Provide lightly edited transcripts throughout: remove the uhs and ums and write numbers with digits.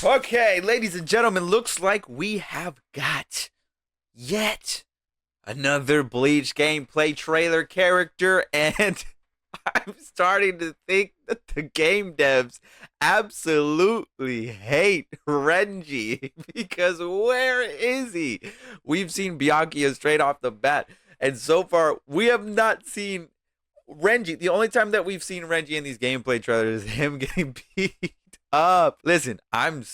Okay, ladies and gentlemen, looks like we have got yet another Bleach gameplay trailer character, and I'm starting to think that the game devs absolutely hate Renji because where is he? We've seen Byakuya straight off the bat, and so far we have not seen Renji. The only time that we've seen Renji in these gameplay trailers is him getting beat up. Listen, I'm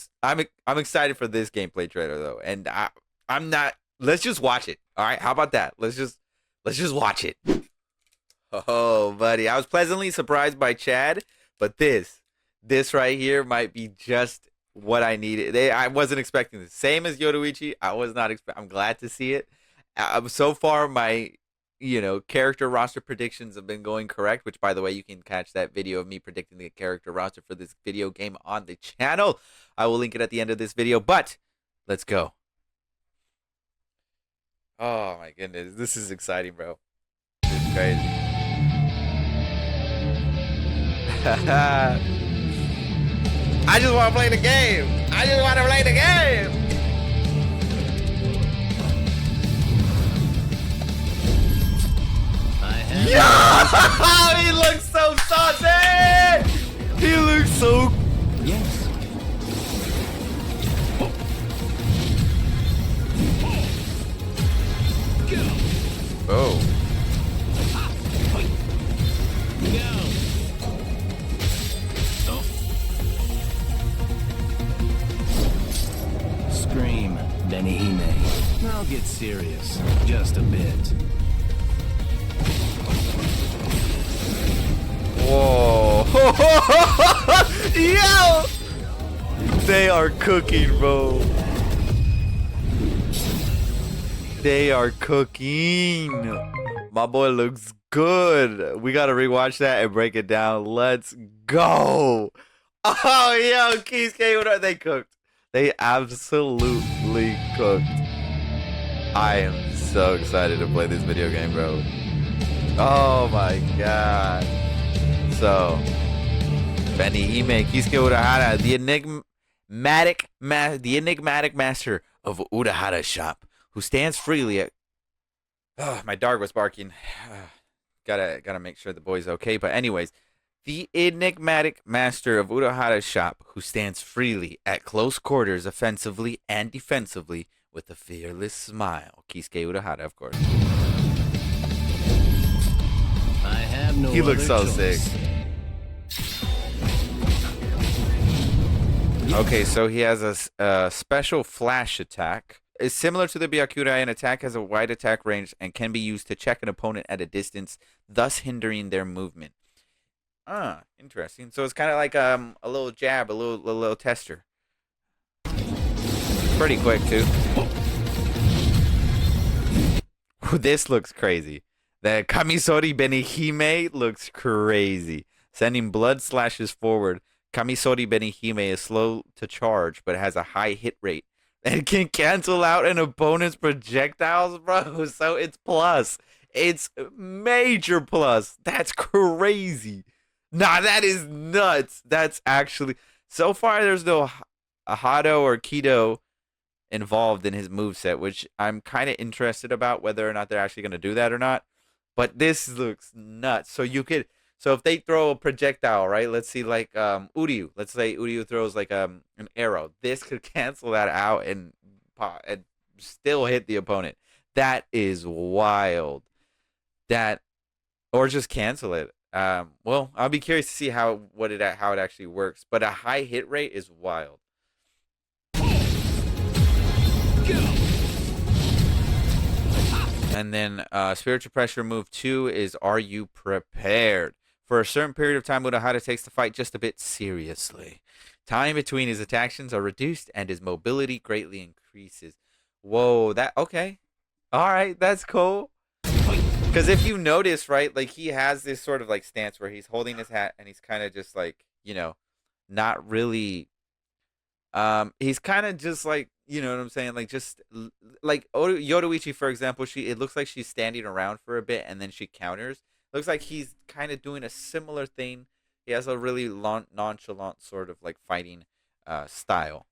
excited for this gameplay trailer though, and I'm not. Let's just watch it. All right, how about that? Let's just watch it. Oh, buddy, I was pleasantly surprised by Chad, but this right here might be just what I needed. I wasn't expecting the same as Yoruichi. I was not. I'm glad to see it. So far, my character roster predictions have been going correct, which, by the way, you can catch that video of me predicting the character roster for this video game on the channel. I will link it at the end of this video, but let's go. Oh, my goodness. This is exciting, bro. This is crazy. I just want to play the game. I just want to play the game. Yeah! He looks so saucy! He looks so... Yes. Oh. Scream, Benihime. I'll get serious, just a bit. Whoa. Yo! They are cooking, bro. They are cooking. My boy looks good. We gotta rewatch that and break it down. Let's go. Oh, yo, Kisuke, what are they cooked? They absolutely cooked. I am so excited to play this video game, bro. Oh my god. So, Benihime Kisuke Urahara, the enigmatic master of Urahara shop, who stands freely at... Oh, my dog was barking. Gotta make sure the boy's okay. But anyways, the enigmatic master of Urahara shop, who stands freely at close quarters, offensively and defensively, with a fearless smile. Kisuke Urahara, of course. I have no He looks so choice. sick. Okay, so he has a special flash attack. It's similar to the Byakuya, and attack has a wide attack range and can be used to check an opponent at a distance, thus hindering their movement. Ah, interesting. So it's kind of like a little jab, a little tester. Pretty quick too. This looks crazy. The Kamisori Benihime looks crazy. Sending blood slashes forward. Kamisori Benihime is slow to charge, but has a high hit rate. And can cancel out an opponent's projectiles, bro. So it's plus. It's major plus. That's crazy. Nah, that is nuts. That's actually... So far, there's no Hado or Kido involved in his moveset, which I'm kind of interested about whether or not they're actually going to do that or not. But this looks nuts. So you could... So if they throw a projectile, right? Let's see, like Uryu. Let's say Uryu throws like an arrow. This could cancel that out and still hit the opponent. That is wild. That, or just cancel it. Well, I'll be curious to see how it actually works. But a high hit rate is wild. And then spiritual pressure move 2 is Are You Prepared? For a certain period of time, Urahara takes the fight just a bit seriously. Time between his attacks are reduced and his mobility greatly increases. Whoa, okay. All right, that's cool. Because if you notice, right, like he has this sort of like stance where he's holding his hat and he's kind of just like, not really, he's kind of just like, you know what I'm saying? Like just like Yoruichi, for example, it looks like she's standing around for a bit and then she counters. Looks like he's kind of doing a similar thing. He has a really nonchalant sort of like fighting style.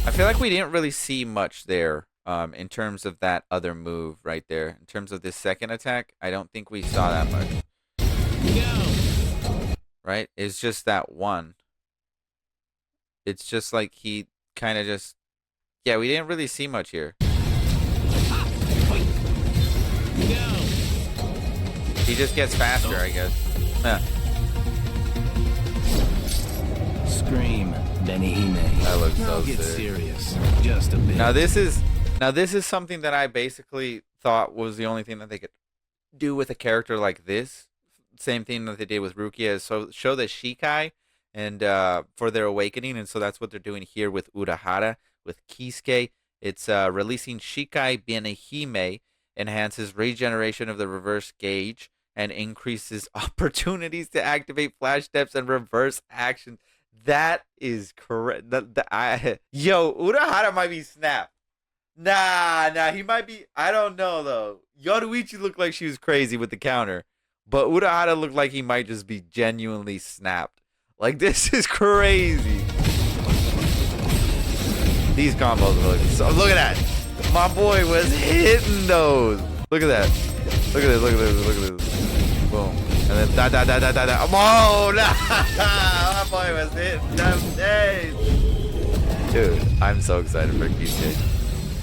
I feel like we didn't really see much there in terms of that other move right there. In terms of this second attack, I don't think we saw that much. Right? It's just that one. It's just like he kind of just... Yeah, we didn't really see much here. He just gets faster, I guess. Yeah. Scream, Benihime. That looks Now so get sick. serious, just a bit. Now this is something that I basically thought was the only thing that they could do with a character like this. Same thing that they did with Rukia, is so show the Shikai and for their awakening, and so that's what they're doing here with Urahara, with Kisuke. It's releasing Shikai Benihime, enhances regeneration of the reverse gauge, and increases opportunities to activate flash steps and reverse actions. That is correct. Yo, Urahara might be snapped. Nah, he might be. I don't know though. Yoruichi looked like she was crazy with the counter, but Urahara looked like he might just be genuinely snapped. Like, this is crazy. These combos are looking so. Look at that. My boy was hitting those. Look at that. Look at this. Look at this. Look at this. Boom. And then da. Oh, nah. My boy was hitting them days. Dude, I'm so excited for Kisuke.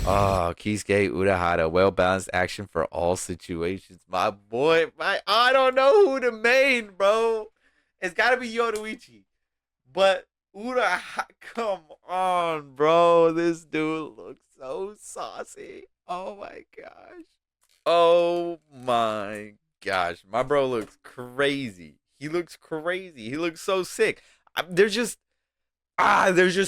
Oh, Kisuke Urahara, well-balanced action for all situations. My boy, I don't know who the main, bro. It's got to be Yoruichi. But Urahara, come on, bro. This dude looks so saucy. Oh, my gosh. Oh, my gosh. My bro looks crazy. He looks crazy. He looks so sick. There's just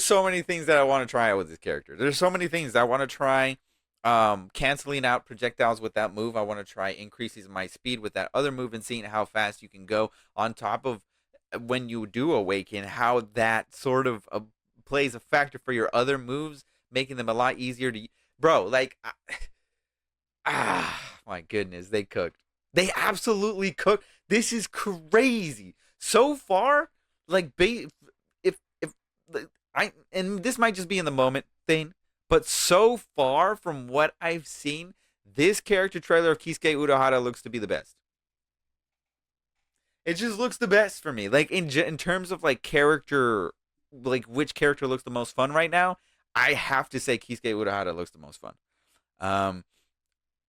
so many things that I want to try out with this character. There's so many things I want to try. Canceling out projectiles with that move. I want to try increases my speed with that other move and seeing how fast you can go. On top of when you do awaken, how that sort of plays a factor for your other moves, making them a lot easier to... Bro, like... my goodness, they cooked. They absolutely cooked. This is crazy. So far, like... and this might just be in the moment thing, but so far from what I've seen, this character trailer of Kisuke Urahara looks to be the best. It just looks the best for me. Like in terms of like character, like which character looks the most fun right now, I have to say Kisuke Urahara looks the most fun.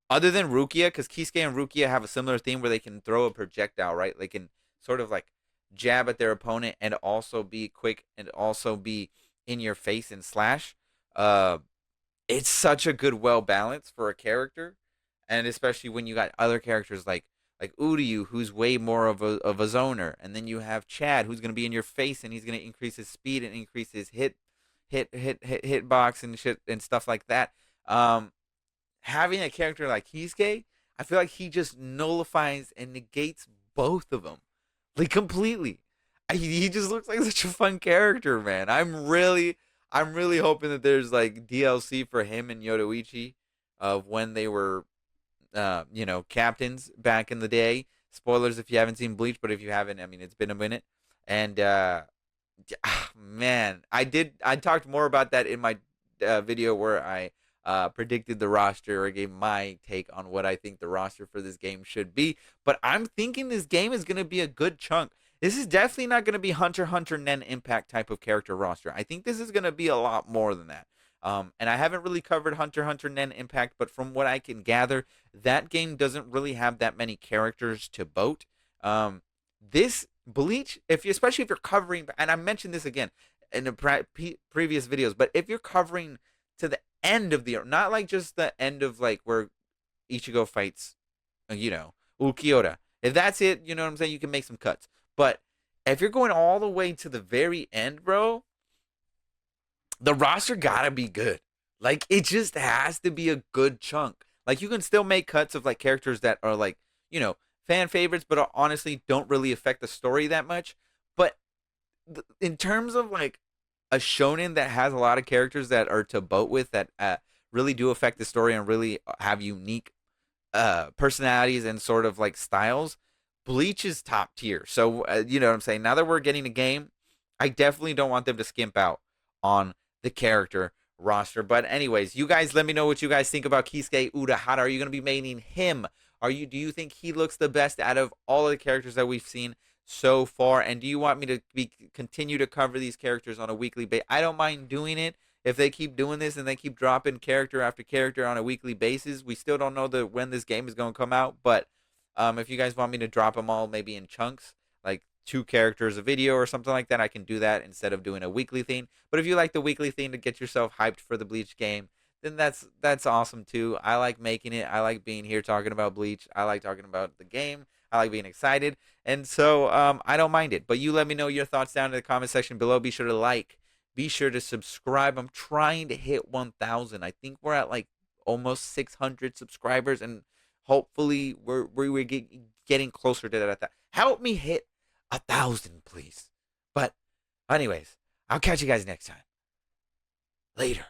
Other than Rukia, because Kisuke and Rukia have a similar theme where they can throw a projectile, right? They can sort of like jab at their opponent and also be quick and also be in your face and slash. It's such a good well balance for a character, and especially when you got other characters like Uryu, who's way more of a zoner, and then you have Chad, who's gonna be in your face and he's gonna increase his speed and increase his hit box and shit and stuff like that. Having a character like Kisuke, I feel like he just nullifies and negates both of them. Like, completely. He just looks like such a fun character, man. I'm really hoping that there's like DLC for him and Yoruichi of when they were captains back in the day. Spoilers if you haven't seen Bleach, but if you haven't, I mean, it's been a minute. And man, I talked more about that in my video where I predicted the roster or gave my take on what I think the roster for this game should be. But I'm thinking this game is going to be a good chunk. This is definitely not going to be Hunter x Hunter Nen Impact type of character roster. I think this is going to be a lot more than that. And I haven't really covered Hunter x Hunter Nen Impact, but from what I can gather, that game doesn't really have that many characters to boat. This Bleach, especially if you're covering, and I mentioned this again in the previous videos, but if you're covering to the end of the, not like just the end of like where Ichigo fights, Ulquiorra. If that's it, you know what I'm saying, you can make some cuts. But if you're going all the way to the very end, bro, the roster gotta be good. Like, it just has to be a good chunk. Like, you can still make cuts of like characters that are like, fan favorites, but honestly don't really affect the story that much. But in terms of like a shonen that has a lot of characters that are to boat with, that really do affect the story and really have unique personalities and sort of like styles, Bleach is top tier. So you know what I'm saying, now that we're getting a game I definitely don't want them to skimp out on the character roster. But anyways, you guys let me know what you guys think about Kisuke Urahara. Are you going to be maining him? Do you think he looks the best out of all of the characters that we've seen so far? And do you want me to continue to cover these characters on a weekly basis? I don't mind doing it if they keep doing this and they keep dropping character after character on a weekly basis. We still don't know when this game is going to come out, but if you guys want me to drop them all maybe in chunks, like 2 characters a video or something like that, I can do that instead of doing a weekly thing. But if you like the weekly thing to get yourself hyped for the Bleach game, then that's awesome too. I like making it. I like being here talking about Bleach. I like talking about the game. I like being excited, and so I don't mind it. But you let me know your thoughts down in the comment section below. Be sure to like. Be sure to subscribe. I'm trying to hit 1,000. I think we're at like almost 600 subscribers, and hopefully we're getting closer to that. Help me hit 1,000, please. But anyways, I'll catch you guys next time. Later.